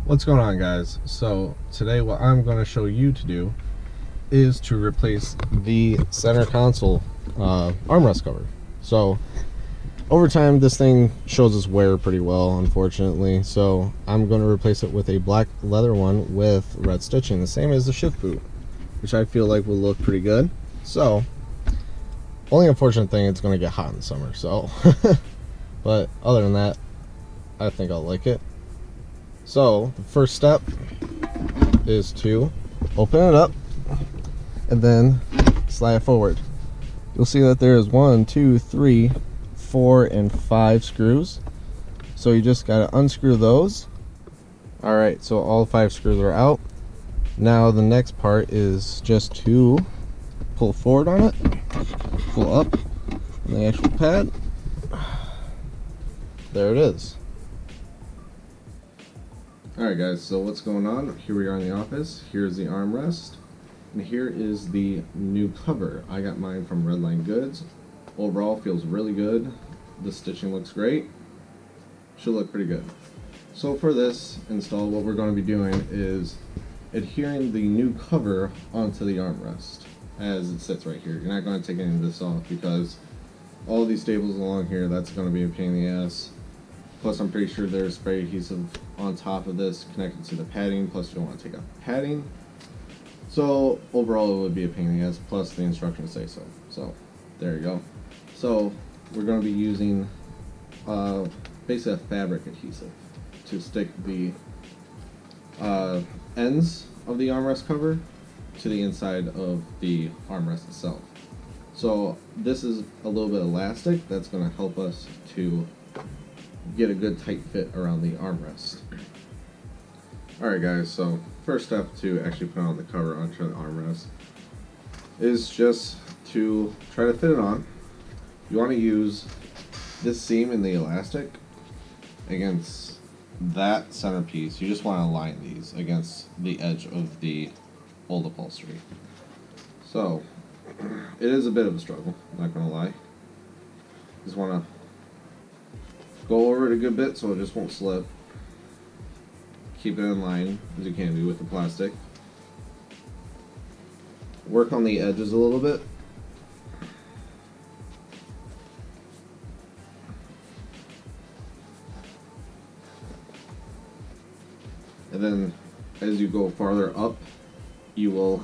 What's going on, guys? So today what I'm going to show you to do is to replace the center console armrest cover. So over time this thing shows its wear pretty well, unfortunately, so I'm going to replace it with a black leather one with red stitching, the same as the shift boot, which I feel like will look pretty good. So only unfortunate thing, it's going to get hot in the summer, so but other than that, I think I'll like it. So the first step is to open it up and then slide it forward. You'll see that there is 1, 2, 3, 4, and 5 screws. So you just gotta unscrew those. Alright, so all 5 screws are out. Now the next part is just to pull forward on it, pull up on the actual pad. There it is. Alright guys, so what's going on? Here we are in the office. Here's the armrest. And here is the new cover. I got mine from Redline Goods. Overall feels really good. The stitching looks great. Should look pretty good. So for this install, what we're going to be doing is adhering the new cover onto the armrest as it sits right here. You're not going to take any of this off because all these staples along here, that's going to be a pain in the ass. Plus, I'm pretty sure there's spray adhesive on top of this connected to the padding. Plus, you don't want to take out the padding. So, overall, it would be a pain in the ass. Plus, the instructions say so. So, there you go. So, we're going to be using basically a fabric adhesive to stick the ends of the armrest cover to the inside of the armrest itself. So, this is a little bit elastic. That's going to help us to get a good tight fit around the armrest. Alright guys, so first step to actually put on the cover onto the armrest is just to try to fit it on. You want to use this seam in the elastic against that centerpiece. You just want to align these against the edge of the old upholstery. So it is a bit of a struggle, I'm not gonna lie. Just want to go over it a good bit so it just won't slip. Keep it in line as you can do with the plastic. Work on the edges a little bit. And then as you go farther up, you will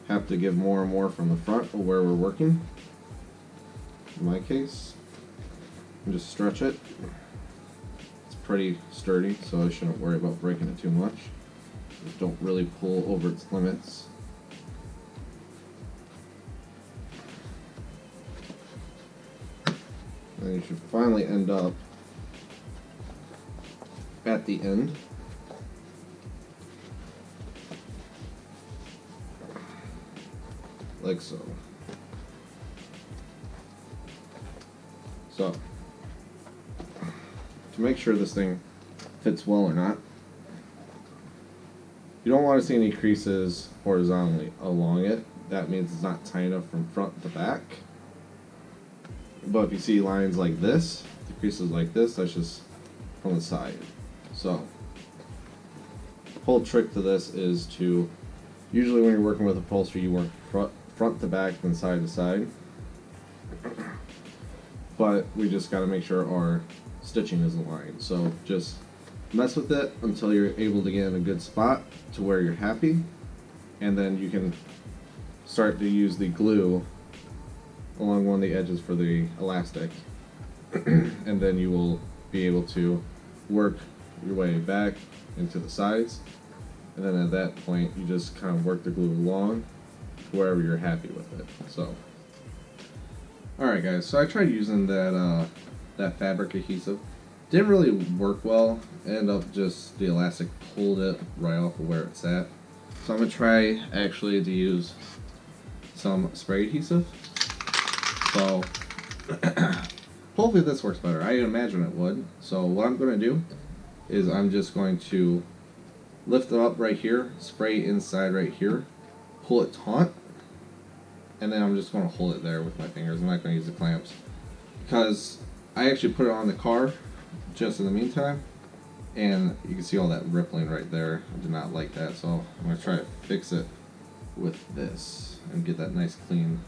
have to give more and more from the front of where we're working. In my case, and just stretch it. It's pretty sturdy, so I shouldn't worry about breaking it too much. Just don't really pull over its limits. And you should finally end up at the end. Like so. So, to make sure this thing fits well or not, you don't want to see any creases horizontally along it. That means it's not tight enough from front to back. But if you see lines like this, the creases like this, that's just from the side. So, the whole trick to this is to, usually when you're working with upholstery, you work front to back and side to side. But we just got to make sure our stitching is aligned. So just mess with it until you're able to get in a good spot to where you're happy, and then you can start to use the glue along one of the edges for the elastic, and then you will be able to work your way back into the sides, and then at that point you just kind of work the glue along to wherever you're happy with it. So alright guys, so I tried using that fabric adhesive. Didn't really work well. Ended up just the elastic pulled it right off of where it's at. So I'm going to try actually to use some spray adhesive. So hopefully this works better. I imagine it would. So what I'm going to do is I'm just going to lift it up right here, spray inside right here, pull it taut, and then I'm just going to hold it there with my fingers. I'm not going to use the clamps because I actually put it on the car just in the meantime, And you can see all that rippling right there. I do not like that, so I'm going to try to fix it with this and get that nice clean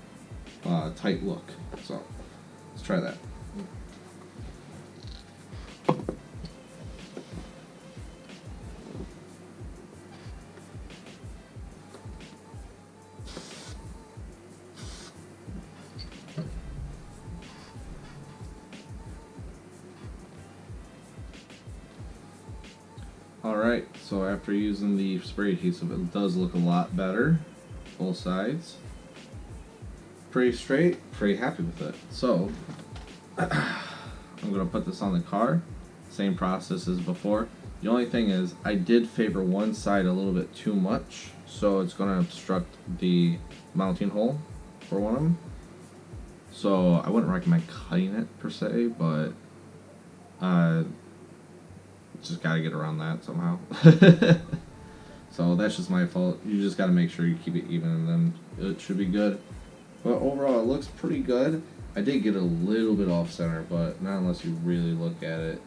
tight look. So let's try that. Alright, so after using the spray adhesive, it does look a lot better. Both sides. Pretty straight, pretty happy with it. So, I'm going to put this on the car. Same process as before. The only thing is, I did favor one side a little bit too much, so it's going to obstruct the mounting hole for one of them. So, I wouldn't recommend cutting it per se, but just gotta get around that somehow. So that's just my fault. You just gotta make sure you keep it even, and then it should be good. But overall, it looks pretty good. I did get a little bit off center, but not unless you really look at it.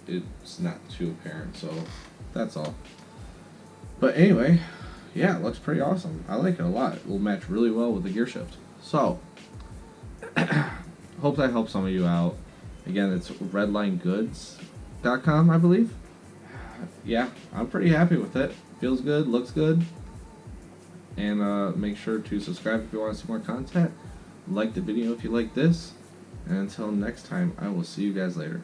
It's not too apparent, so that's all. But anyway, yeah, it looks pretty awesome. I like it a lot. It will match really well with the gear shift. So, hope that helps some of you out. Again, it's redlinegoods.com, I believe. Yeah, I'm pretty happy with it. Feels good, looks good. And make sure to subscribe if you want to see more content. Like the video if you like this. And until next time, I will see you guys later.